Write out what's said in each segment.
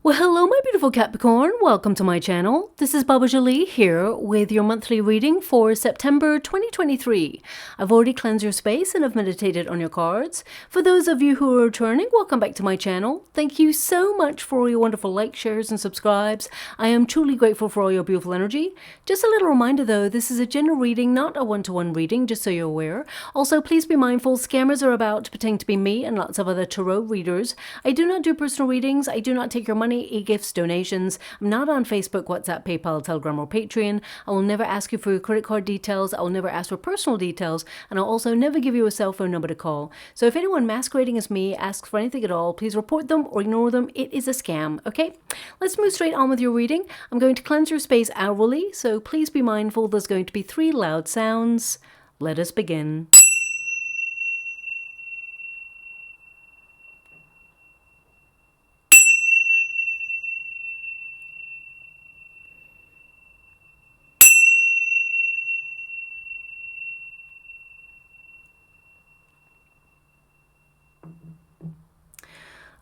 Well, hello, my beautiful Capricorn. Welcome to my channel. This is Baba Jolie here with your monthly reading for September 2023. I've already cleansed your space and I've meditated on your cards. For those of you who are returning, welcome back to my channel. Thank you so much for all your wonderful likes, shares, and subscribes. I am truly grateful for all your beautiful energy. Just a little reminder though, this is a general reading, not a one-to-one reading, just so you're aware. Also, please be mindful, scammers are about pretending to be me and lots of other tarot readers. I do not do personal readings. I do not take your money, e-gifts, donations. I'm not on Facebook, WhatsApp, PayPal, Telegram, or Patreon. I will never ask you for your credit card details. I will never ask for personal details, and I'll also never give you a cell phone number to call. So if anyone masquerading as me asks for anything at all, please report them or ignore them. It is a scam, okay? Let's move straight on with your reading. I'm going to cleanse your space hourly, so please be mindful there's going to be 3 loud sounds. Let us begin.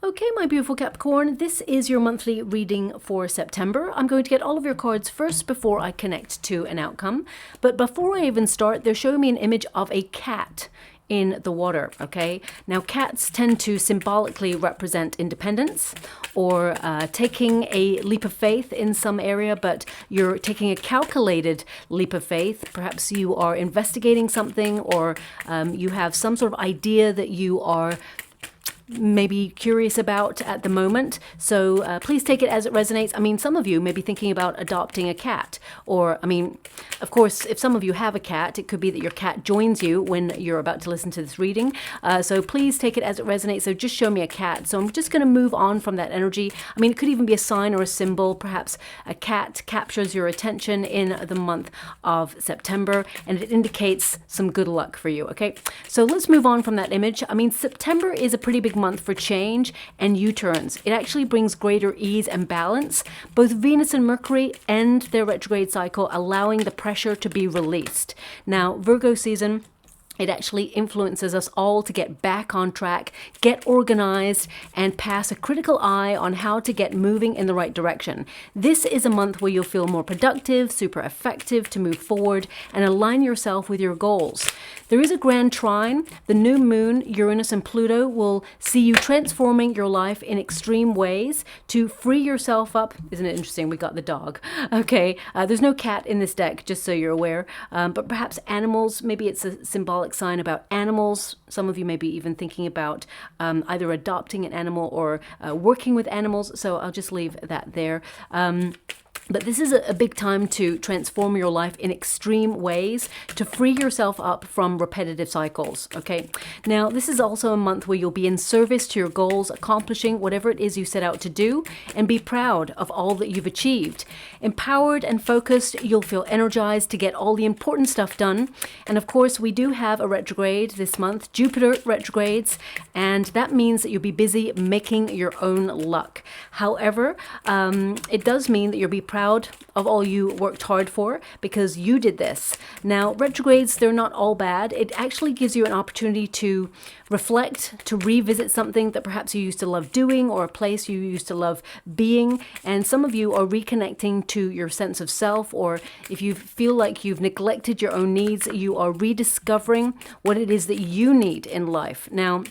Okay, my beautiful Capricorn, this is your monthly reading for September. I'm going to get all of your cards first before I connect to an outcome. But before I even start, they're showing me an image of a cat in the water, okay? Now, cats tend to symbolically represent independence or taking a leap of faith in some area, but you're taking a calculated leap of faith. Perhaps you are investigating something, or you have some sort of idea that you are maybe curious about at the moment. So please take it as it resonates. I mean, some of you may be thinking about adopting a cat, or I mean, of course, if some of you have a cat, it could be that your cat joins you when you're about to listen to this reading. So please take it as it resonates. So just show me a cat. So I'm just going to move on from that energy. I mean, it could even be a sign or a symbol. Perhaps a cat captures your attention in the month of September, and it indicates some good luck for you, okay? So let's move on from that image. I mean, September is a pretty big month for change and U-turns. It actually brings greater ease and balance. Both Venus and Mercury end their retrograde cycle, allowing the pressure to be released. Now, Virgo season, it actually influences us all to get back on track, get organized, and pass a critical eye on how to get moving in the right direction. This is a month where you'll feel more productive, super effective to move forward and align yourself with your goals. There is a grand trine. The new moon, Uranus and Pluto, will see you transforming your life in extreme ways to free yourself up. Isn't it interesting? We got the dog. Okay, there's no cat in this deck, just so you're aware. But perhaps animals, maybe it's a symbolic sign about animals. Some of you may be even thinking about either adopting an animal or working with animals. So I'll just leave that there. But this is a big time to transform your life in extreme ways, to free yourself up from repetitive cycles, okay? Now, this is also a month where you'll be in service to your goals, accomplishing whatever it is you set out to do, and be proud of all that you've achieved. Empowered and focused, you'll feel energized to get all the important stuff done. And of course, we do have a retrograde this month. Jupiter retrogrades, and that means that you'll be busy making your own luck. However, it does mean that you'll be proud of all you worked hard for, because you did this. Now, retrogrades, they're not all bad. It actually gives you an opportunity to reflect, to revisit something that perhaps you used to love doing, or a place you used to love being. And some of you are reconnecting to your sense of self, or if you feel like you've neglected your own needs, you are rediscovering what it is that you need in life. Now,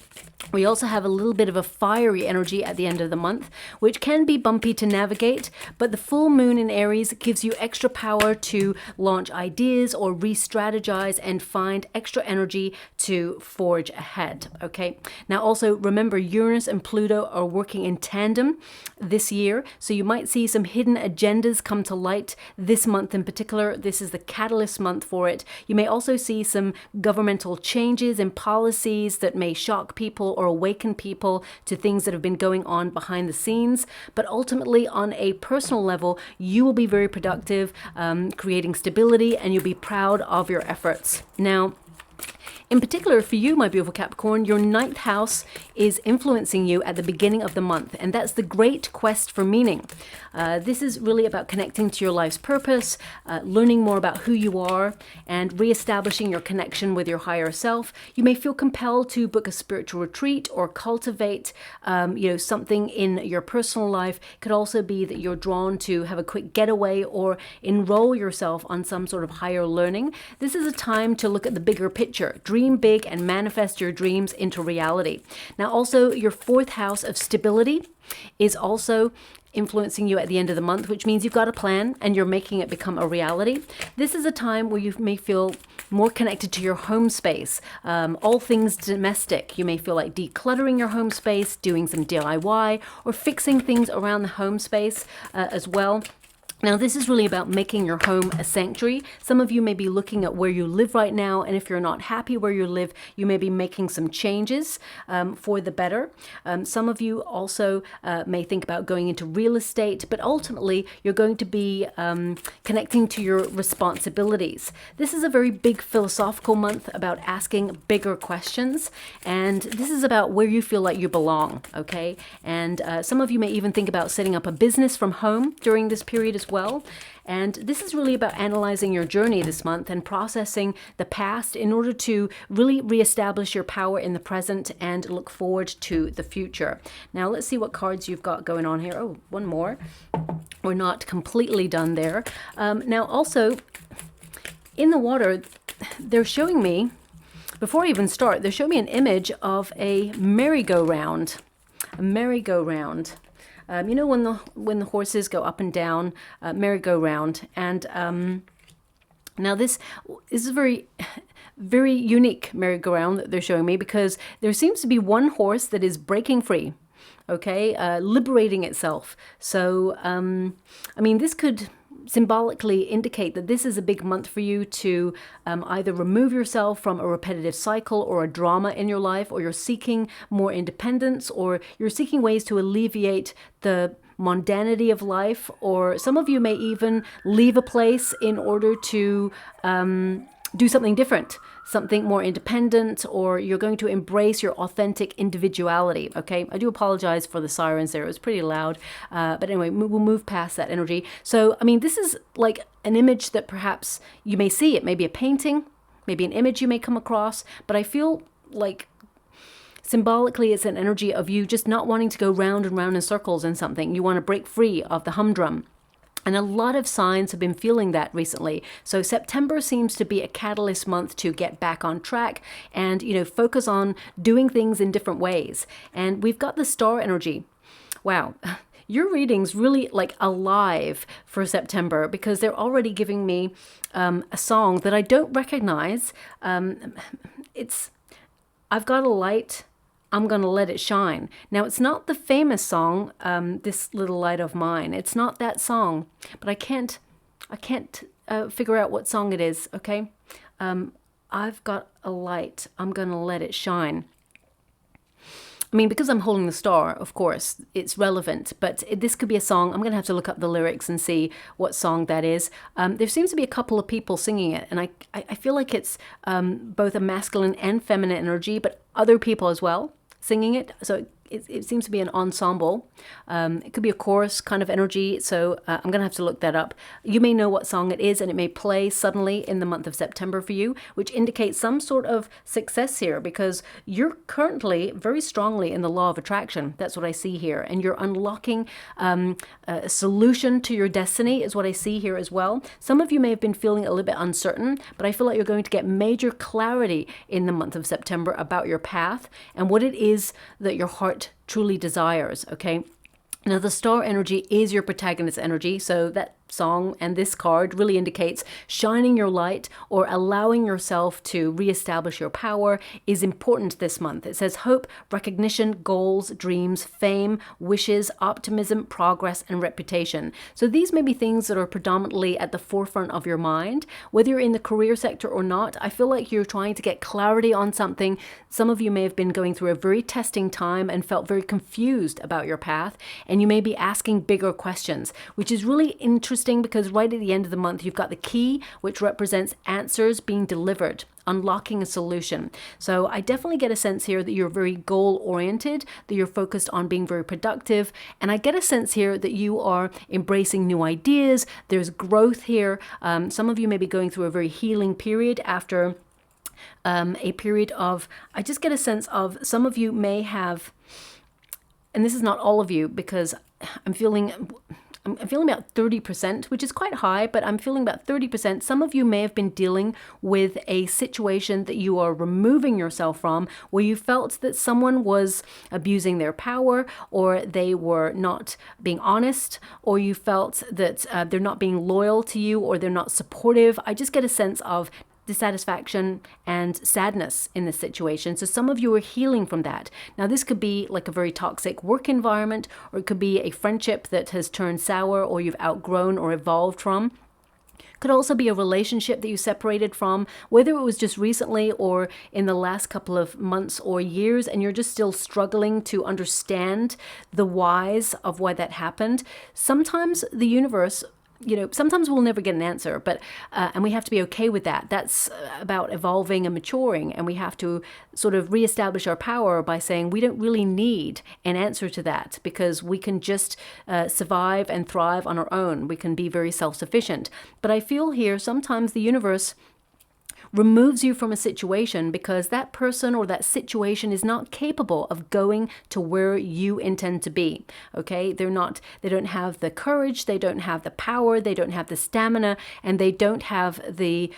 we also have a little bit of a fiery energy at the end of the month, which can be bumpy to navigate, but the full moon in Aries gives you extra power to launch ideas or re-strategize and find extra energy to forge ahead, okay? Now, also remember, Uranus and Pluto are working in tandem this year, so you might see some hidden agendas come to light this month in particular. This is the catalyst month for it. You may also see some governmental changes in policies that may shock people or awaken people to things that have been going on behind the scenes. But ultimately, on a personal level, you will be very productive, creating stability, and you'll be proud of your efforts. Now, In particular, for you, my beautiful Capricorn, your 9th house is influencing you at the beginning of the month, and that's the great quest for meaning. This is really about connecting to your life's purpose, learning more about who you are, and reestablishing your connection with your higher self. You may feel compelled to book a spiritual retreat or cultivate, something in your personal life. It could also be that you're drawn to have a quick getaway or enroll yourself on some sort of higher learning. This is a time to look at the bigger picture, dream big, and manifest your dreams into reality. Now, also, your 4th house of stability is also influencing you at the end of the month, which means you've got a plan and you're making it become a reality. This is a time where you may feel more connected to your home space, all things domestic. You may feel like decluttering your home space, doing some DIY, or fixing things around the home space as well. Now, this is really about making your home a sanctuary. Some of you may be looking at where you live right now, and if you're not happy where you live, you may be making some changes for the better. Some of you also may think about going into real estate, but ultimately you're going to be connecting to your responsibilities. This is a very big philosophical month about asking bigger questions, and this is about where you feel like you belong, okay? And some of you may even think about setting up a business from home during this period as well. And this is really about analyzing your journey this month and processing the past in order to really reestablish your power in the present and look forward to the future. Now, let's see what cards you've got going on here. Oh, one more. We're not completely done there. Now, also, in the water, they're showing me, before I even start, they're showing me an image of a merry-go-round. A merry-go-round. When the horses go up and down, merry-go-round, and now this is a very, very unique merry-go-round that they're showing me, because there seems to be one horse that is breaking free, okay, liberating itself. So, this could symbolically indicate that this is a big month for you to either remove yourself from a repetitive cycle or a drama in your life, or you're seeking more independence, or you're seeking ways to alleviate the mundanity of life, or some of you may even leave a place in order to do something different, something more independent, or you're going to embrace your authentic individuality, okay? I do apologize for the sirens there. It was pretty loud. But anyway, we'll move past that energy. So, this is like an image that perhaps you may see. It may be a painting, maybe an image you may come across, but I feel like symbolically it's an energy of you just not wanting to go round and round in circles in something. You want to break free of the humdrum. And a lot of signs have been feeling that recently. So September seems to be a catalyst month to get back on track and, focus on doing things in different ways. And we've got the star energy. Wow. Your reading's really like alive for September, because they're already giving me a song that I don't recognize. It's I've Got a Light, I'm Gonna Let It Shine. Now, it's not the famous song, This Little Light of Mine. It's not that song, but I can't figure out what song it is, okay? I've got a light, I'm gonna let it shine. Because I'm holding the star, of course, it's relevant, but this could be a song. I'm going to have to look up the lyrics and see what song that is. There seems to be a couple of people singing it, and I feel like it's both a masculine and feminine energy, but other people as well singing it. So it seems to be an ensemble. It could be a chorus kind of energy, so I'm going to have to look that up. You may know what song it is, and it may play suddenly in the month of September for you, which indicates some sort of success here, because you're currently very strongly in the law of attraction. That's what I see here, and you're unlocking a solution to your destiny is what I see here as well. Some of you may have been feeling a little bit uncertain, but I feel like you're going to get major clarity in the month of September about your path and what it is that your heart truly desires, okay? Now, the star energy is your protagonist energy, so that song and this card really indicates shining your light or allowing yourself to reestablish your power is important this month. It says hope, recognition, goals, dreams, fame, wishes, optimism, progress, and reputation. So these may be things that are predominantly at the forefront of your mind. Whether you're in the career sector or not, I feel like you're trying to get clarity on something. Some of you may have been going through a very testing time and felt very confused about your path, and you may be asking bigger questions, which is really interesting because right at the end of the month, you've got the key, which represents answers being delivered. unlocking a solution. So I definitely get a sense here that you're very goal oriented, that you're focused on being very productive. And I get a sense here that you are embracing new ideas. There's growth here. Some of you may be going through a very healing period after a period of, I just get a sense of some of you may have, and this is not all of you, because I'm feeling about 30%, which is quite high, but I'm feeling about 30%. Some of you may have been dealing with a situation that you are removing yourself from, where you felt that someone was abusing their power, or they were not being honest, or you felt that they're not being loyal to you, or they're not supportive. I just get a sense of dissatisfaction and sadness in this situation. So some of you are healing from that. Now, this could be like a very toxic work environment, or it could be a friendship that has turned sour, or you've outgrown or evolved from. Could also be a relationship that you separated from, whether it was just recently or in the last couple of months or years, and you're just still struggling to understand the whys of why that happened. Sometimes the universe, sometimes we'll never get an answer, but and we have to be okay with that. That's about evolving and maturing, and we have to sort of reestablish our power by saying we don't really need an answer to that, because we can just survive and thrive on our own. We can be very self-sufficient. But I feel here sometimes the universe removes you from a situation because that person or that situation is not capable of going to where you intend to be. Okay, they don't have the courage, they don't have the power, they don't have the stamina, and they don't have the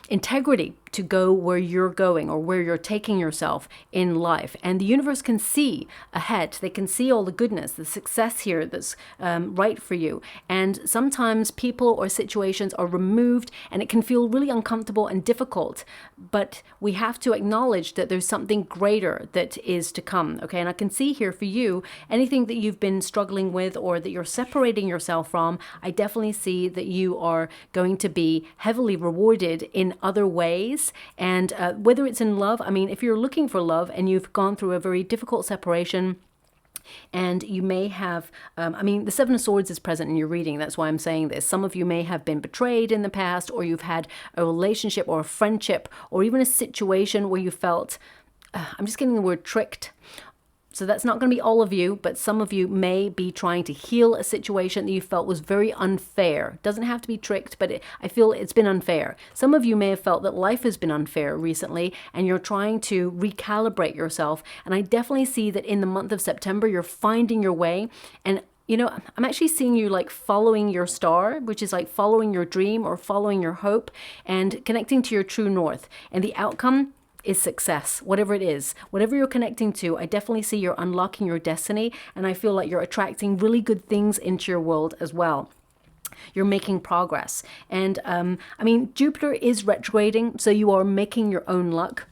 integrity to go where you're going or where you're taking yourself in life. And the universe can see ahead. They can see all the goodness, the success here that's right for you. And sometimes people or situations are removed, and it can feel really uncomfortable and difficult. But we have to acknowledge that there's something greater that is to come. Okay, and I can see here for you, anything that you've been struggling with or that you're separating yourself from, I definitely see that you are going to be heavily rewarded in other ways. And whether it's in love, I mean, if you're looking for love and you've gone through a very difficult separation, and you may have, the Seven of Swords is present in your reading. That's why I'm saying this. Some of you may have been betrayed in the past, or you've had a relationship or a friendship, or even a situation where you felt, I'm just getting the word tricked. So that's not going to be all of you, but some of you may be trying to heal a situation that you felt was very unfair. Doesn't have to be tricked, but I feel it's been unfair. Some of you may have felt that life has been unfair recently, and you're trying to recalibrate yourself. And I definitely see that in the month of September, you're finding your way. And I'm actually seeing you like following your star, which is like following your dream or following your hope and connecting to your true north. And the outcome is success, whatever it is, whatever you're connecting to. I definitely see you're unlocking your destiny, and I feel like you're attracting really good things into your world as well. You're making progress. And Jupiter is retrograding, so you are making your own luck,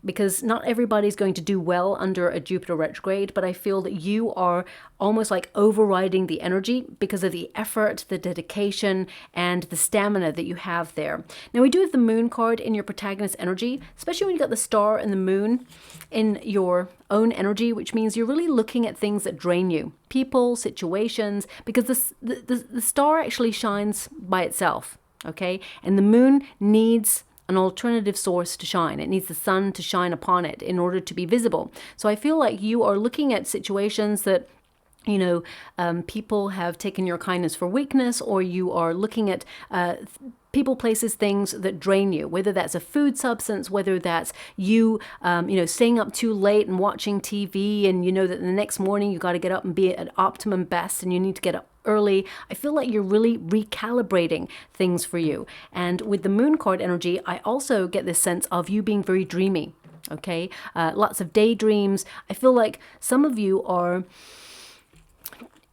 because not everybody's going to do well under a Jupiter retrograde, but I feel that you are almost like overriding the energy because of the effort, the dedication, and the stamina that you have there. Now, we do have the Moon card in your protagonist energy, especially when you got the star and the moon in your own energy, which means you're really looking at things that drain you, people, situations, because the star actually shines by itself, okay? And the moon needs an alternative source to shine. It needs the sun to shine upon it in order to be visible. So I feel like you are looking at situations that people have taken your kindness for weakness, or you are looking at people, places, things that drain you, whether that's a food substance, whether that's you, staying up too late and watching TV, and you know that the next morning you got to get up and be at optimum best, and you need to get up early. I feel like you're really recalibrating things for you. And with the Moon card energy, I also get this sense of you being very dreamy. Okay, lots of daydreams. I feel like some of you are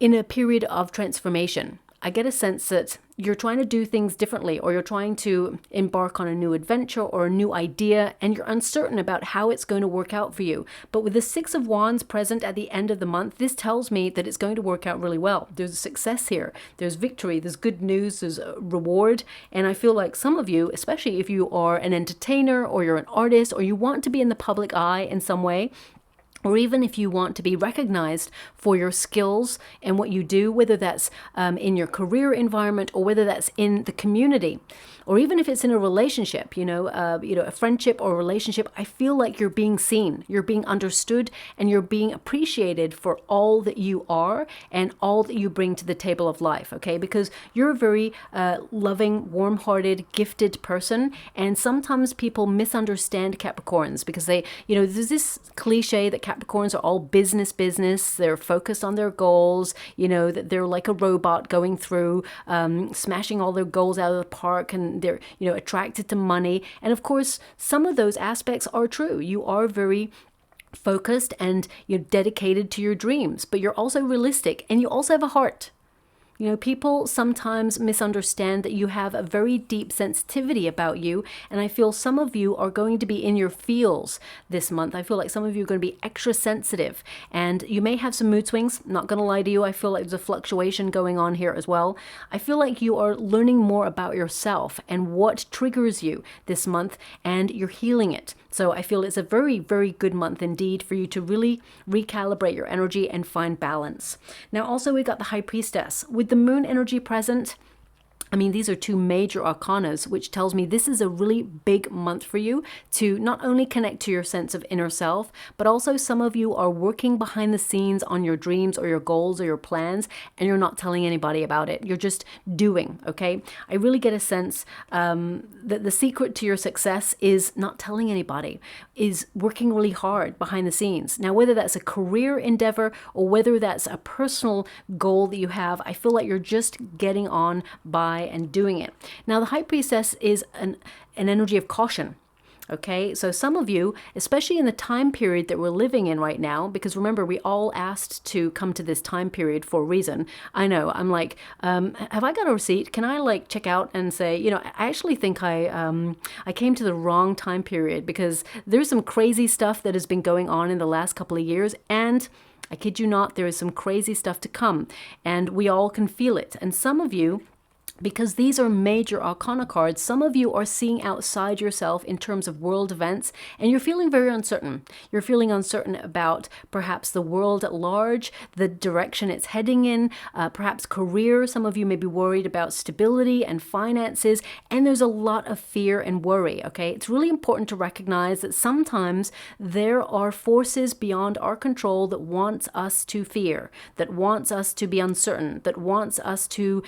in a period of transformation. I get a sense that you're trying to do things differently, or you're trying to embark on a new adventure or a new idea, and you're uncertain about how it's going to work out for you. But with the Six of Wands present at the end of the month, this tells me that it's going to work out really well. There's success here. There's victory. There's good news. There's a reward. And I feel like some of you, especially if you are an entertainer or you're an artist or you want to be in the public eye in some way, or even if you want to be recognized for your skills and what you do, whether that's in your career environment or whether that's in the community, or even if it's in a relationship, a friendship or a relationship, I feel like you're being seen, you're being understood, and you're being appreciated for all that you are and all that you bring to the table of life, okay? Because you're a very loving, warm-hearted, gifted person, and sometimes people misunderstand Capricorns because there's this cliche that Capricorns are all business, they're focused on their goals, that they're like a robot going through, smashing all their goals out of the park, and they're, attracted to money. And of course, some of those aspects are true. You are very focused and you're dedicated to your dreams, but you're also realistic and you also have a heart. People sometimes misunderstand that you have a very deep sensitivity about you, and I feel some of you are going to be in your feels this month. I feel like some of you are going to be extra sensitive, and you may have some mood swings. Not going to lie to you, I feel like there's a fluctuation going on here as well. I feel like you are learning more about yourself and what triggers you this month, and you're healing it. So I feel it's a very, very good month indeed for you to really recalibrate your energy and find balance. Now, also, we got the High Priestess. With the moon energy present, these are two major arcanas, which tells me this is a really big month for you to not only connect to your sense of inner self, but also some of you are working behind the scenes on your dreams or your goals or your plans, and you're not telling anybody about it. You're just doing, okay? I really get a sense that the secret to your success is not telling anybody, is working really hard behind the scenes. Now, whether that's a career endeavor or whether that's a personal goal that you have, I feel like you're just getting on by and doing it. Now, the High Priestess is an energy of caution. Okay, so some of you, especially in the time period that we're living in right now, because remember, we all asked to come to this time period for a reason. I know, I'm like, have I got a receipt? Can I check out and say, I actually think I came to the wrong time period, because there's some crazy stuff that has been going on in the last couple of years, and I kid you not, there is some crazy stuff to come, and we all can feel it. And some of you, because these are major arcana cards, some of you are seeing outside yourself in terms of world events, and you're feeling very uncertain. You're feeling uncertain about perhaps the world at large, the direction it's heading in, perhaps career. Some of you may be worried about stability and finances, and there's a lot of fear and worry, okay? It's really important to recognize that sometimes there are forces beyond our control that wants us to fear, that wants us to be uncertain, that wants us to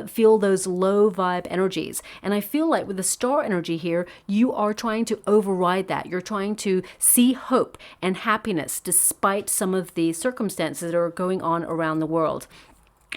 feel those low vibe energies. And I feel like with the star energy here, you are trying to override that. You're trying to see hope and happiness despite some of the circumstances that are going on around the world.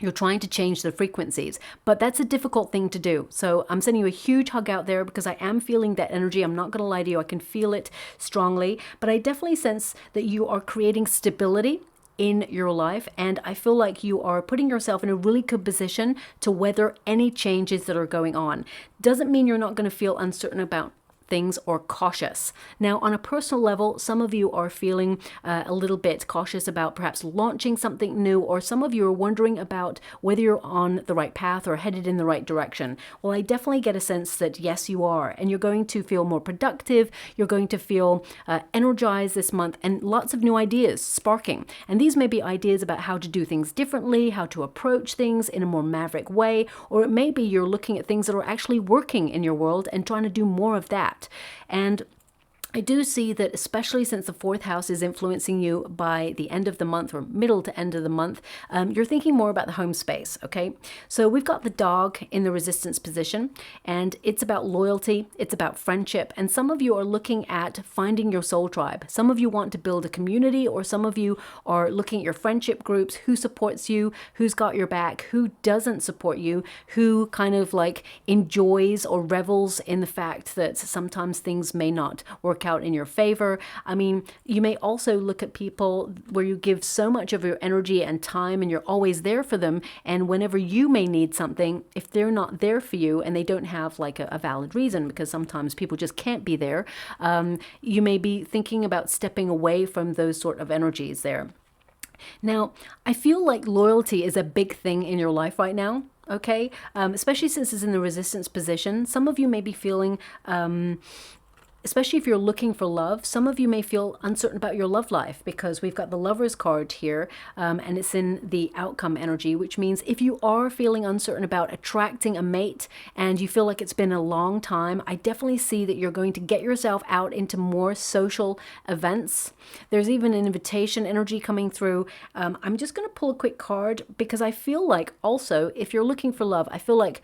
You're trying to change the frequencies, but that's a difficult thing to do. So I'm sending you a huge hug out there because I am feeling that energy. I'm not going to lie to you. I can feel it strongly, but I definitely sense that you are creating stability in your life, and I feel like you are putting yourself in a really good position to weather any changes that are going on. Doesn't mean you're not going to feel uncertain about things or cautious. Now, on a personal level, some of you are feeling a little bit cautious about perhaps launching something new, or some of you are wondering about whether you're on the right path or headed in the right direction. Well, I definitely get a sense that yes, you are, and you're going to feel more productive. You're going to feel energized this month, and lots of new ideas sparking. And these may be ideas about how to do things differently, how to approach things in a more maverick way, or it may be you're looking at things that are actually working in your world and trying to do more of that. And I do see that, especially since the fourth house is influencing you by the end of the month or middle to end of the month, you're thinking more about the home space, okay? So we've got the dog in the resistance position, and it's about loyalty, it's about friendship, and some of you are looking at finding your soul tribe. Some of you want to build a community, or some of you are looking at your friendship groups, who supports you, who's got your back, who doesn't support you, who kind of enjoys or revels in the fact that sometimes things may not work out in your favor. I mean, you may also look at people where you give so much of your energy and time and you're always there for them, and whenever you may need something, if they're not there for you and they don't have a valid reason, because sometimes people just can't be there, you may be thinking about stepping away from those sort of energies there. Now, I feel like loyalty is a big thing in your life right now. Okay, especially since it's in the resistance position. Some of you may be feeling especially if you're looking for love, some of you may feel uncertain about your love life because we've got the Lovers card here, and it's in the outcome energy, which means if you are feeling uncertain about attracting a mate and you feel like it's been a long time, I definitely see that you're going to get yourself out into more social events. There's even an invitation energy coming through. I'm just going to pull a quick card because I feel like also if you're looking for love, I feel like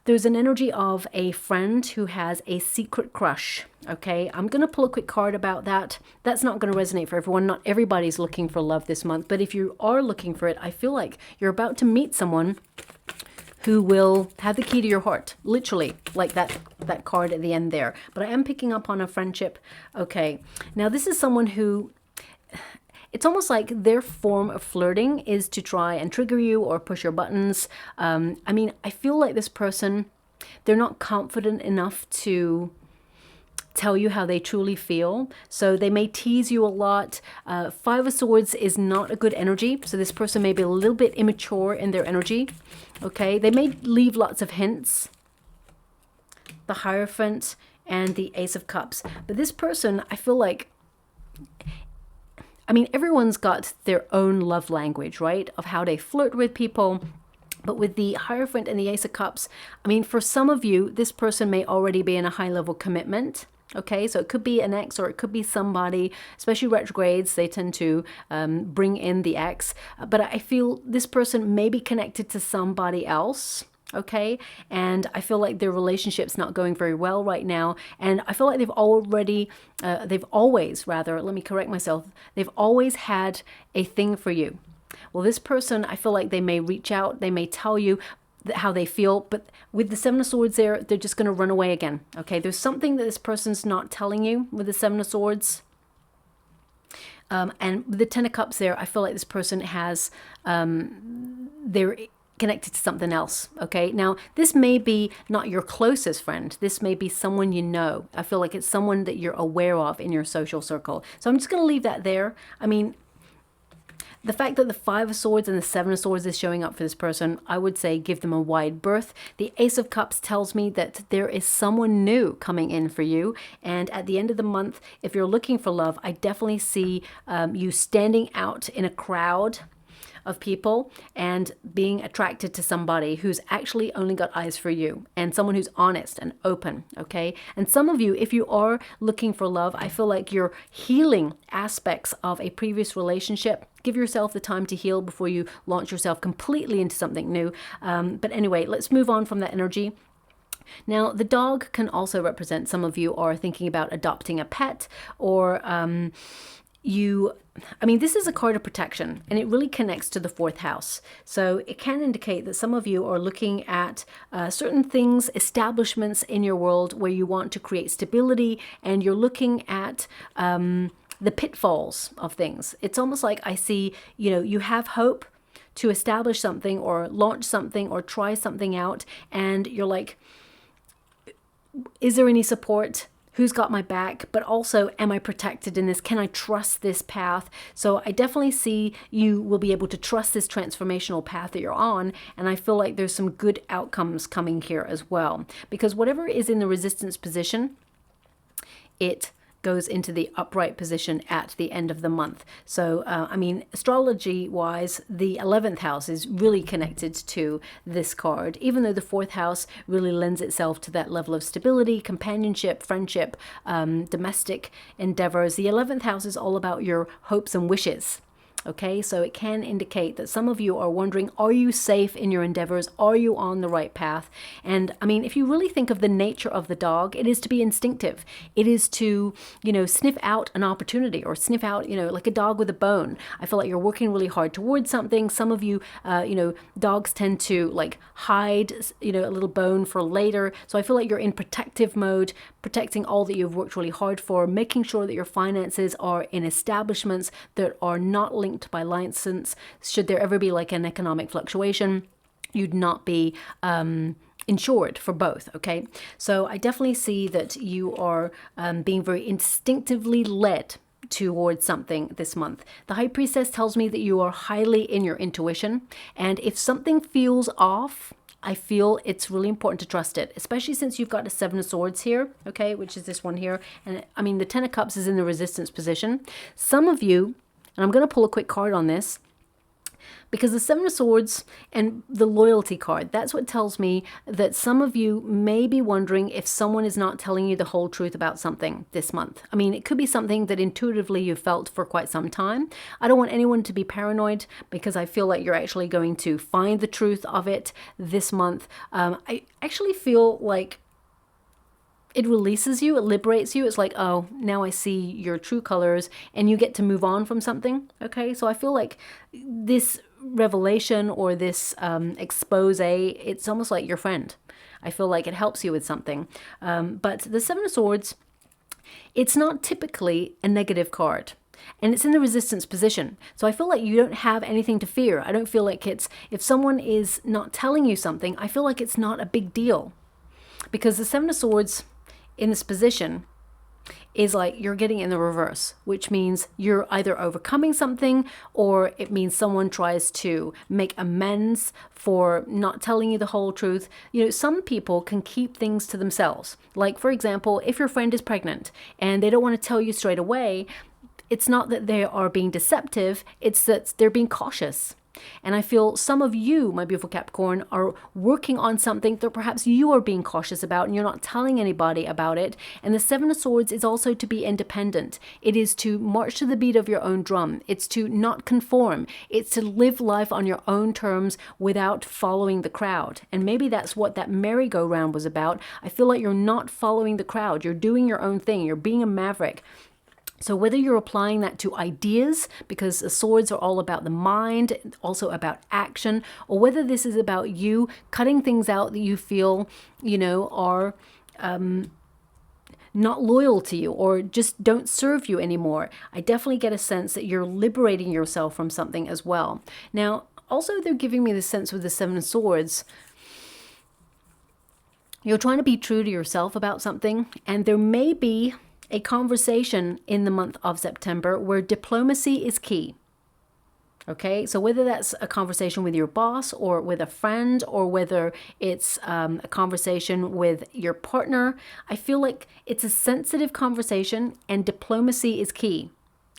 there's an energy of a friend who has a secret crush, okay? I'm going to pull a quick card about that. That's not going to resonate for everyone. Not everybody's looking for love this month. But if you are looking for it, I feel like you're about to meet someone who will have the key to your heart. Literally, like that card at the end there. But I am picking up on a friendship. Okay, now this is someone who... It's almost like their form of flirting is to try and trigger you or push your buttons. I mean, I feel like this person, they're not confident enough to tell you how they truly feel. So they may tease you a lot. Five of Swords is not a good energy. So this person may be a little bit immature in their energy. Okay, they may leave lots of hints. The Hierophant and the Ace of Cups. But this person, I feel like... I mean, everyone's got their own love language, right? Of how they flirt with people. But with the Hierophant and the Ace of Cups, I mean, for some of you, this person may already be in a high-level commitment. Okay, so it could be an ex or it could be somebody, especially retrogrades, they tend to bring in the ex. But I feel this person may be connected to somebody else. Okay, and I feel like their relationship's not going very well right now, and I feel like they've always, let me correct myself, they've always had a thing for you. Well, this person, I feel like they may reach out, they may tell you how they feel, but with the Seven of Swords there, they're just going to run away again. Okay, there's something that this person's not telling you with the Seven of Swords. And with the Ten of Cups there, I feel like this person has, they're connected to something else. Okay, now this may be not your closest friend, this may be someone you know. I feel like it's someone that you're aware of in your social circle. So I'm just going to leave that there. I mean, the fact that the Five of Swords and the Seven of Swords is showing up for this person, I would say give them a wide berth. The Ace of Cups tells me that there is someone new coming in for you, and at the end of the month, if you're looking for love, I definitely see you standing out in a crowd of people and being attracted to somebody who's actually only got eyes for you, and someone who's honest and open. Okay, and some of you, if you are looking for love, I feel like you're healing aspects of a previous relationship. Give yourself the time to heal before you launch yourself completely into something new. But anyway, let's move on from that energy. Now, the dog can also represent some of you are thinking about adopting a pet, or this is a card of protection, and it really connects to the fourth house. So it can indicate that some of you are looking at certain things, establishments in your world where you want to create stability, and you're looking at the pitfalls of things. It's almost like I see, you have hope to establish something or launch something or try something out, and you're like, is there any support? Who's got my back? But also, am I protected in this? Can I trust this path? So I definitely see you will be able to trust this transformational path that you're on. And I feel like there's some good outcomes coming here as well. Because whatever is in the resistance position, it goes into the upright position at the end of the month. So, astrology-wise, the 11th house is really connected to this card, even though the 4th house really lends itself to that level of stability, companionship, friendship, domestic endeavors. The 11th house is all about your hopes and wishes. Okay, so it can indicate that some of you are wondering, are you safe in your endeavors? Are you on the right path? And if you really think of the nature of the dog, it is to be instinctive. It is to, sniff out an opportunity, or sniff out, like a dog with a bone. I feel like you're working really hard towards something. Some of you, dogs tend to like hide, a little bone for later. So I feel like you're in protective mode, protecting all that you've worked really hard for, making sure that your finances are in establishments that are not linked by license. Should there ever be like an economic fluctuation, you'd not be insured for both. Okay, so I definitely see that you are being very instinctively led towards something this month. The High Priestess tells me that you are highly in your intuition, and if something feels off, I feel it's really important to trust it, especially since you've got the Seven of Swords here, okay, which is this one here. And I mean, the Ten of Cups is in the resistance position. Some of you, and I'm going to pull a quick card on this, because the Seven of Swords and the loyalty card, that's what tells me that some of you may be wondering if someone is not telling you the whole truth about something this month. I mean, it could be something that intuitively you felt for quite some time. I don't want anyone to be paranoid, because I feel like you're actually going to find the truth of it this month. I actually feel like it releases you, it liberates you. It's like, oh, now I see your true colors, and you get to move on from something. Okay, so I feel like this revelation or this expose, it's almost like your friend. I feel like it helps you with something. But the Seven of Swords, it's not typically a negative card. And it's in the resistance position. So I feel like you don't have anything to fear. I don't feel like it's, if someone is not telling you something, I feel like it's not a big deal. Because the Seven of Swords in this position is like you're getting in the reverse, which means you're either overcoming something, or it means someone tries to make amends for not telling you the whole truth. You know, some people can keep things to themselves. Like, for example, if your friend is pregnant and they don't want to tell you straight away, it's not that they are being deceptive, it's that they're being cautious. And I feel some of you, my beautiful Capricorn, are working on something that perhaps you are being cautious about and you're not telling anybody about it. And the Seven of Swords is also to be independent. It is to march to the beat of your own drum. It's to not conform. It's to live life on your own terms without following the crowd. And maybe that's what that merry-go-round was about. I feel like you're not following the crowd. You're doing your own thing. You're being a maverick. So whether you're applying that to ideas, because the swords are all about the mind, also about action, or whether this is about you cutting things out that you feel, you know, are not loyal to you or just don't serve you anymore, I definitely get a sense that you're liberating yourself from something as well. Now, also they're giving me the sense with the Seven of Swords, you're trying to be true to yourself about something, and there may be a conversation in the month of September where diplomacy is key. Okay, so whether that's a conversation with your boss or with a friend, or whether it's a conversation with your partner, I feel like it's a sensitive conversation and diplomacy is key.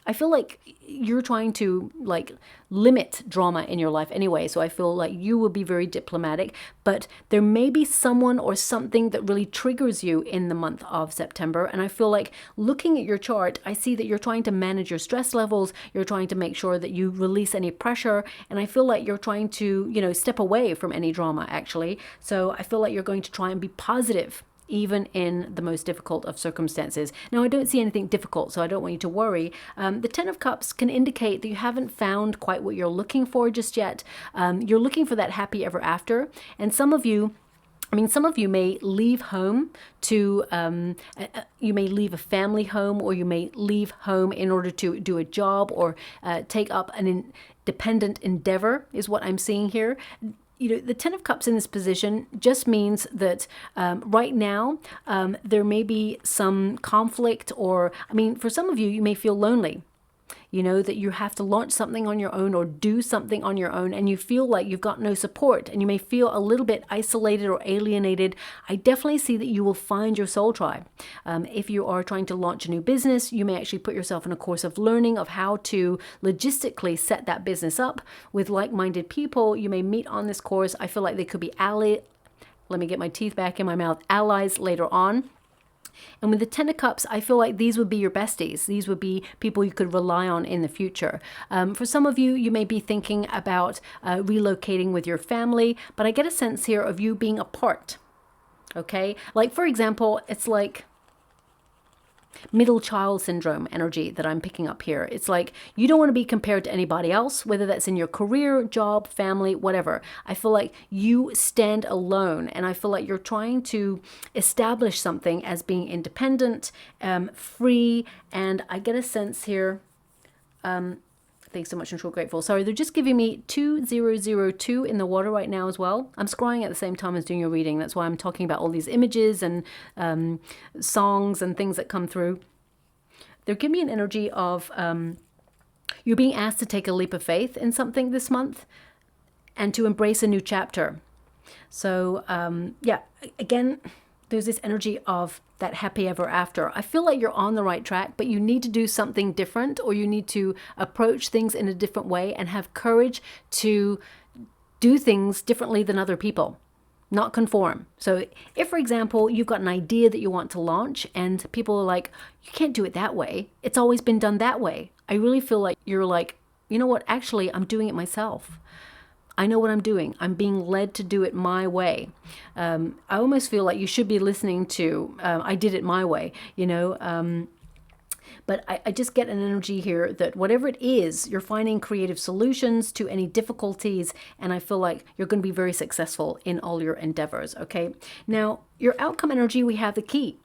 I feel like you're trying to like limit drama in your life anyway, so I feel like you will be very diplomatic, but there may be someone or something that really triggers you in the month of September. And I feel like looking at your chart, I see that you're trying to manage your stress levels, you're trying to make sure that you release any pressure, and I feel like you're trying to, you know, step away from any drama actually. So I feel like you're going to try and be positive even in the most difficult of circumstances. Now, I don't see anything difficult, so I don't want you to worry. The Ten of Cups can indicate that you haven't found quite what you're looking for just yet. You're looking for that happy ever after. And some of you, some of you may leave home to, you may leave a family home, or you may leave home in order to do a job or take up an independent endeavor is what I'm seeing here. You know, the Ten of Cups in this position just means that right now there may be some conflict, or, for some of you, you may feel lonely. You know, that you have to launch something on your own or do something on your own, and you feel like you've got no support, and you may feel a little bit isolated or alienated. I definitely see that you will find your soul tribe. If you are trying to launch a new business, you may actually put yourself in a course of learning of how to logistically set that business up with like-minded people. You may meet on this course. I feel like they could be let me get my teeth back in my mouth, allies later on. And with the Ten of Cups, I feel like these would be your besties. These would be people you could rely on in the future. For some of you, you may be thinking about relocating with your family, but I get a sense here of you being apart. Okay? Like, for example, it's like middle child syndrome energy that I'm picking up here. It's like you don't want to be compared to anybody else, whether that's in your career, job, family, whatever. I feel like you stand alone, and I feel like you're trying to establish something as being independent, free, and I get a sense here, thanks so much, I'm so grateful. Sorry, they're just giving me 2002 in the water right now as well. I'm scrying at the same time as doing your reading. That's why I'm talking about all these images and songs and things that come through. They're giving me an energy of you're being asked to take a leap of faith in something this month and to embrace a new chapter. So yeah, again, there's this energy of that happy ever after. I feel like you're on the right track, but you need to do something different, or you need to approach things in a different way and have courage to do things differently than other people, not conform. So if, for example, you've got an idea that you want to launch and people are like, you can't do it that way, it's always been done that way. I really feel like you're like, you know what, actually, I'm doing it myself. I know what I'm doing. I'm being led to do it my way. I almost feel like you should be listening to, I did it my way, you know. But I just get an energy here that whatever it is, you're finding creative solutions to any difficulties. And I feel like you're going to be very successful in all your endeavors. Okay. Now, your outcome energy, we have the key.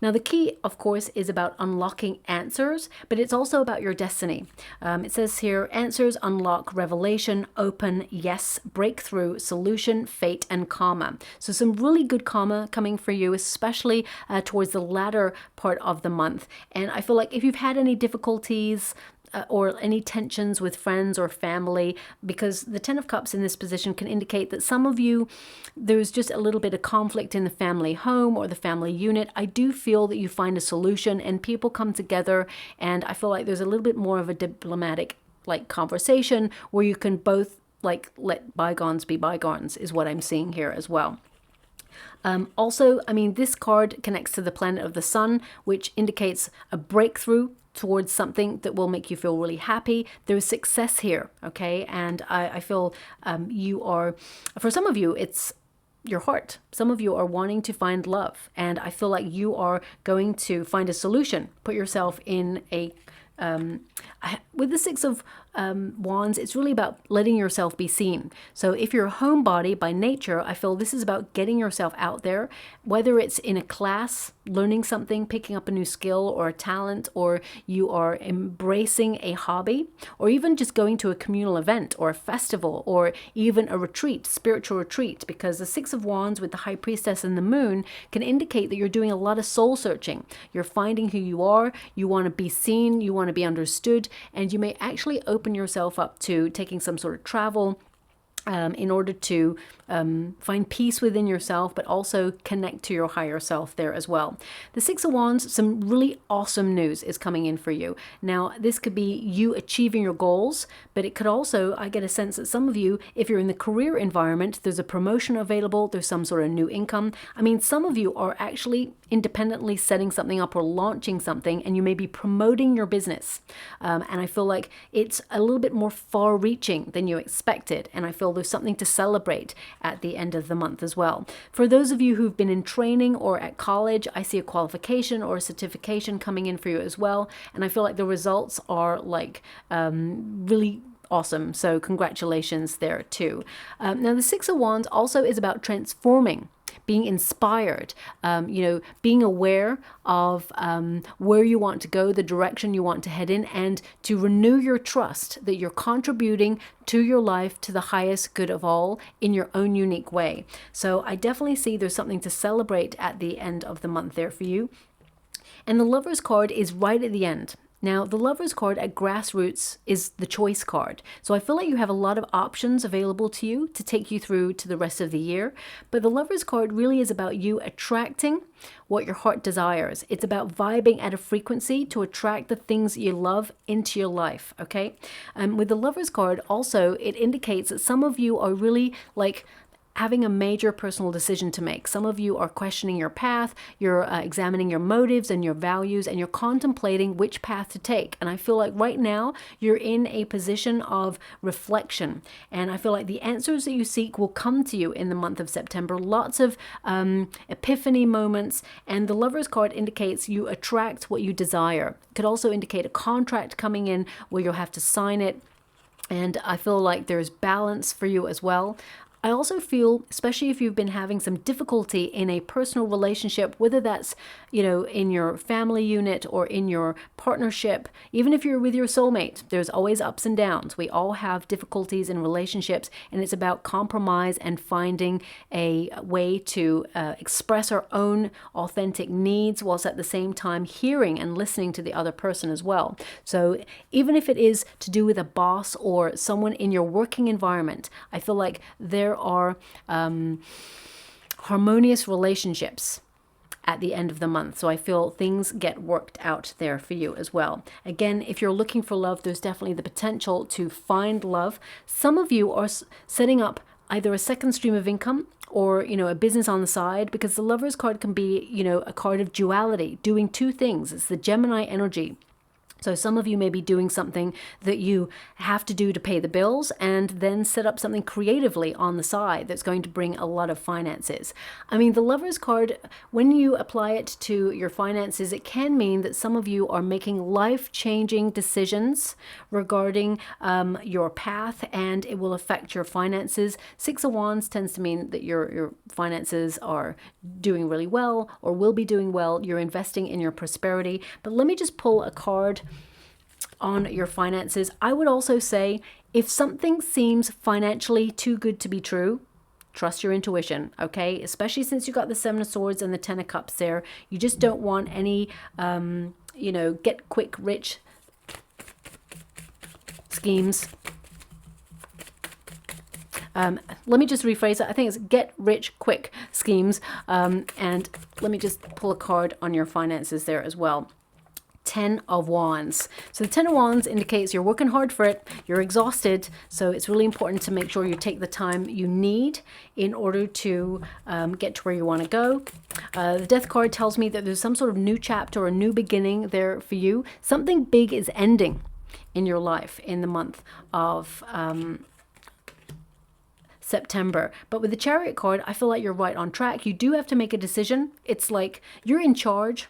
Now, the key, of course, is about unlocking answers, but it's also about your destiny. It says here, answers unlock revelation, open, yes, breakthrough, solution, fate, and karma. So some really good karma coming for you, especially towards the latter part of the month. And I feel like if you've had any difficulties, or any tensions with friends or family, because the Ten of Cups in this position can indicate that some of you, there's just a little bit of conflict in the family home or the family unit. I do feel that you find a solution and people come together, and I feel like there's a little bit more of a diplomatic like conversation where you can both like let bygones be bygones is what I'm seeing here as well. Also, I mean, this card connects to the planet of the sun, which indicates a breakthrough towards something that will make you feel really happy. There's success here, okay? And I feel you are, for some of you, it's your heart. Some of you are wanting to find love, and I feel like you are going to find a solution. Put yourself in a with the Six of Wands, it's really about letting yourself be seen. So if you're a homebody by nature, I feel this is about getting yourself out there, whether it's in a class, learning something, picking up a new skill or a talent, or you are embracing a hobby, or even just going to a communal event or a festival, or even a retreat, spiritual retreat, because the Six of Wands with the High Priestess and the Moon can indicate that you're doing a lot of soul searching. You're finding who you are, you want to be seen, you want to be understood, and you may actually open yourself up to taking some sort of travel in order to find peace within yourself, but also connect to your higher self there as well. The Six of Wands, some really awesome news is coming in for you. Now, this could be you achieving your goals, but it could also, I get a sense that some of you, if you're in the career environment, there's a promotion available, there's some sort of new income. I mean, some of you are actually independently setting something up or launching something, and you may be promoting your business. And I feel like it's a little bit more far-reaching than you expected, and I feel there's something to celebrate at the end of the month as well. For those of you who've been in training or at college, I see a qualification or a certification coming in for you as well, and I feel like the results are like really awesome. So congratulations there too. Now the Six of Wands also is about transforming, being inspired, being aware of where you want to go, the direction you want to head in, and to renew your trust that you're contributing to your life to the highest good of all in your own unique way. So I definitely see there's something to celebrate at the end of the month there for you. And the Lovers card is right at the end. Now, the Lovers card at Grassroots is the choice card. So I feel like you have a lot of options available to you to take you through to the rest of the year. But the Lovers card really is about you attracting what your heart desires. It's about vibing at a frequency to attract the things you love into your life, okay? With the Lovers card, also, it indicates that some of you are really like having a major personal decision to make. Some of you are questioning your path, you're examining your motives and your values, and you're contemplating which path to take. And I feel like right now you're in a position of reflection. And I feel like the answers that you seek will come to you in the month of September. Lots of epiphany moments. And the Lovers card indicates you attract what you desire. It could also indicate a contract coming in where you'll have to sign it. And I feel like there's balance for you as well. I also feel, especially if you've been having some difficulty in a personal relationship, whether that's, in your family unit or in your partnership, even if you're with your soulmate, there's always ups and downs. We all have difficulties in relationships, and it's about compromise and finding a way to express our own authentic needs whilst at the same time hearing and listening to the other person as well. So even if it is to do with a boss or someone in your working environment, I feel like there there are harmonious relationships at the end of the month. So I feel things get worked out there for you as well. Again, if you're looking for love, there's definitely the potential to find love. Some of you are setting up either a second stream of income or, you know, a business on the side, because the Lovers card can be, you know, a card of duality, doing two things. It's the Gemini energy. So some of you may be doing something that you have to do to pay the bills, and then set up something creatively on the side that's going to bring a lot of finances. I mean, the Lovers card, when you apply it to your finances, it can mean that some of you are making life-changing decisions regarding your path, and it will affect your finances. Six of Wands tends to mean that your finances are doing really well, or will be doing well. You're investing in your prosperity. But let me just pull a card on your finances. I would also say, if something seems financially too good to be true, trust your intuition, okay? Especially since you got the Seven of Swords and the Ten of Cups there. You just don't want any, you know, get quick rich schemes. Let me just rephrase it. I think it's get rich quick schemes. And let me just pull a card on your finances there as well. Ten of Wands. So the Ten of Wands indicates you're working hard for it, you're exhausted, so it's really important to make sure you take the time you need in order to get to where you want to go. The Death card tells me that there's some sort of new chapter or a new beginning there for you. Something big is ending in your life in the month of September. But with the Chariot card, I feel like you're right on track. You do have to make a decision. It's like you're in charge,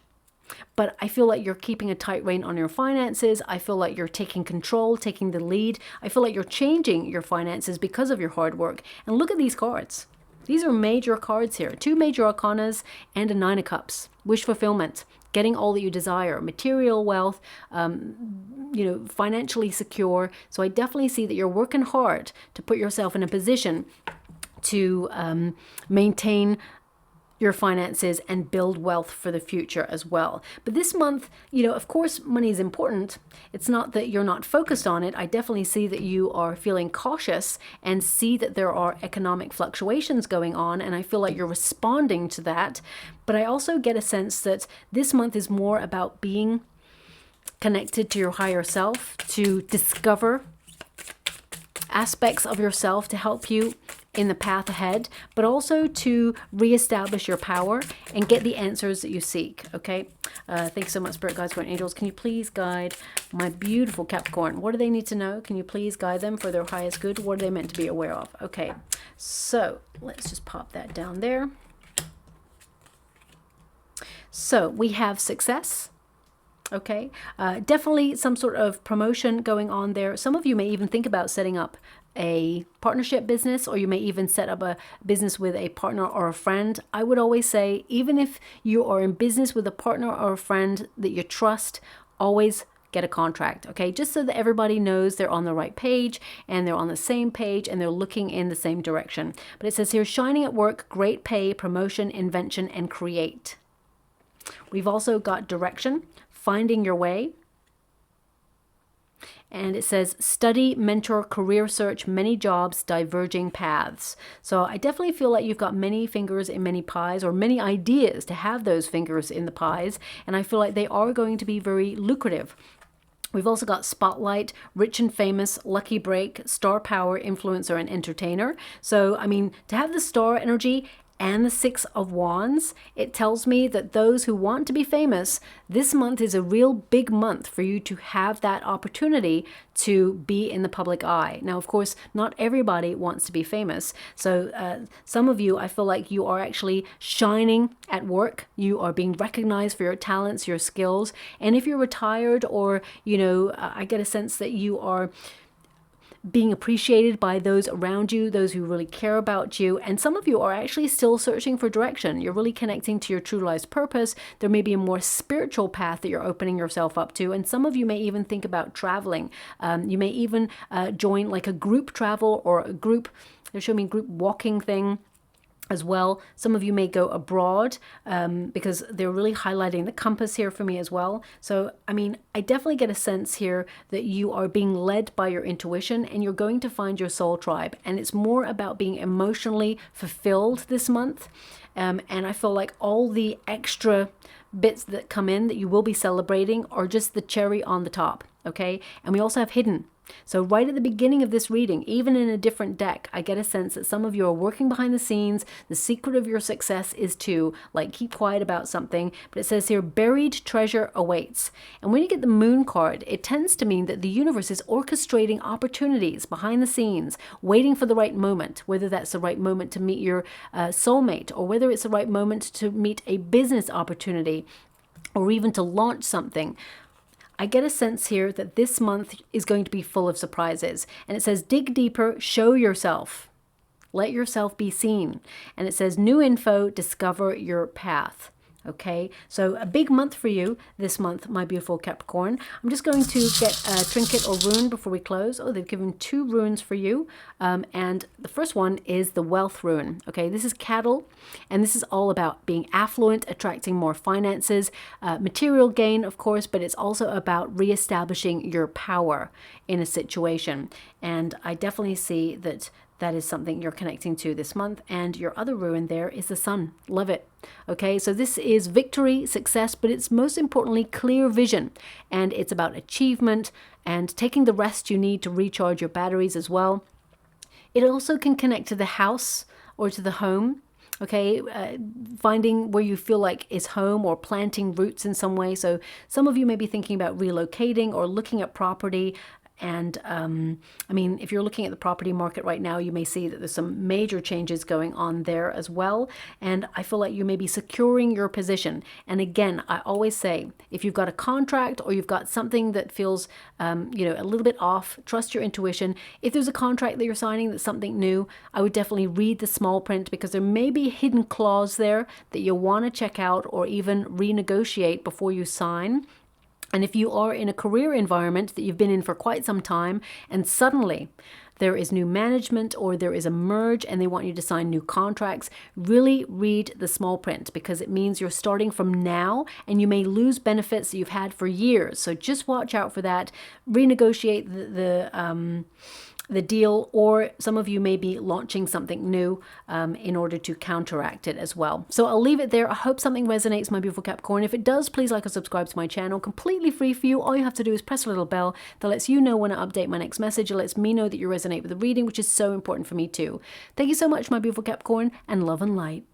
but I feel like you're keeping a tight rein on your finances. I feel like you're taking control, taking the lead. I feel like you're changing your finances because of your hard work. And look at these cards. These are major cards here. Two major arcanas and a Nine of Cups. Wish fulfillment, getting all that you desire, material wealth, you know, financially secure. So I definitely see that you're working hard to put yourself in a position to maintain your finances and build wealth for the future as well. But this month, you know, of course, money is important. It's not that you're not focused on it. I definitely see that you are feeling cautious and see that there are economic fluctuations going on, and I feel like you're responding to that. But I also get a sense that this month is more about being connected to your higher self, to discover aspects of yourself to help you in the path ahead, but also to reestablish your power and get the answers that you seek. Okay, thanks so much, Spirit Guides, Guardian Angels. Can you please guide my beautiful Capricorn? What do they need to know? Can you please guide them for their highest good? What are they meant to be aware of? Okay, so let's just pop that down there. So we have success. Okay, definitely some sort of promotion going on there. Some of you may even think about setting up a partnership business, or you may even set up a business with a partner or a friend. I would always say, even if you are in business with a partner or a friend that you trust, always get a contract, okay? Just so that everybody knows they're on the right page and they're on the same page and they're looking in the same direction. But it says here, shining at work, great pay, promotion, invention, and create. We've also got direction, finding your way. And it says study, mentor, career search, many jobs, diverging paths. So I definitely feel like you've got many fingers in many pies, or many ideas to have those fingers in the pies. And I feel like they are going to be very lucrative. We've also got spotlight, rich and famous, lucky break, star power, influencer, and entertainer. So, I mean, to have the star energy and the Six of Wands, it tells me that those who want to be famous, this month is a real big month for you to have that opportunity to be in the public eye. Now, of course, not everybody wants to be famous. So some of you, I feel like you are actually shining at work. You are being recognized for your talents, your skills. And if you're retired, or, you know, I get a sense that you are being appreciated by those around you, those who really care about you. And some of you are actually still searching for direction. You're really connecting to your true life's purpose. There may be a more spiritual path that you're opening yourself up to. And some of you may even think about traveling. You may even join like a group travel or a group, they're showing me group walking thing. as well. Some of you may go abroad because they're really highlighting the compass here for me as well. So, I mean, I definitely get a sense here that you are being led by your intuition and you're going to find your soul tribe. And it's more about being emotionally fulfilled this month. And I feel like all the extra bits that come in that you will be celebrating are just the cherry on the top. Okay. And we also have hidden. So right at the beginning of this reading, even in a different deck, I get a sense that some of you are working behind the scenes. The secret of your success is to keep quiet about something. But it says here, buried treasure awaits. And when you get the moon card, it tends to mean that the universe is orchestrating opportunities behind the scenes, waiting for the right moment, whether that's the right moment to meet your soulmate, or whether it's the right moment to meet a business opportunity, or even to launch something. I get a sense here that this month is going to be full of surprises. And it says, dig deeper, show yourself. Let yourself be seen. And it says, new info, discover your path. Okay, so a big month for you this month, my beautiful Capricorn. I'm just going to get a trinket or rune before we close. Oh, they've given 2 runes for you. And the first one is the wealth rune. Okay, this is cattle, and this is all about being affluent, attracting more finances, material gain, of course, but it's also about reestablishing your power in a situation. And I definitely see that that is something you're connecting to this month. And your other rune there is the sun. Love it. Okay, so this is victory, success, but it's most importantly clear vision. And it's about achievement and taking the rest you need to recharge your batteries as well. It also can connect to the house or to the home. Okay, finding where you feel like is home or planting roots in some way. So some of you may be thinking about relocating or looking at property. And I mean, if you're looking at the property market right now, you may see that there's some major changes going on there as well. And I feel like you may be securing your position. And again, I always say, if you've got a contract or you've got something that feels, a little bit off, trust your intuition. If there's a contract that you're signing that's something new, I would definitely read the small print, because there may be a hidden clause there that you'll want to check out or even renegotiate before you sign. And if you are in a career environment that you've been in for quite some time and suddenly there is new management or there is a merge and they want you to sign new contracts, really read the small print, because it means you're starting from now and you may lose benefits that you've had for years. So just watch out for that. Renegotiate the deal, or some of you may be launching something new in order to counteract it as well. So I'll leave it there. I hope something resonates, my beautiful Capricorn. If it does, please like or subscribe to my channel. Completely free for you. All you have to do is press a little bell that lets you know when I update my next message. It lets me know that you resonate with the reading, which is so important for me too. Thank you so much, my beautiful Capricorn, and love and light.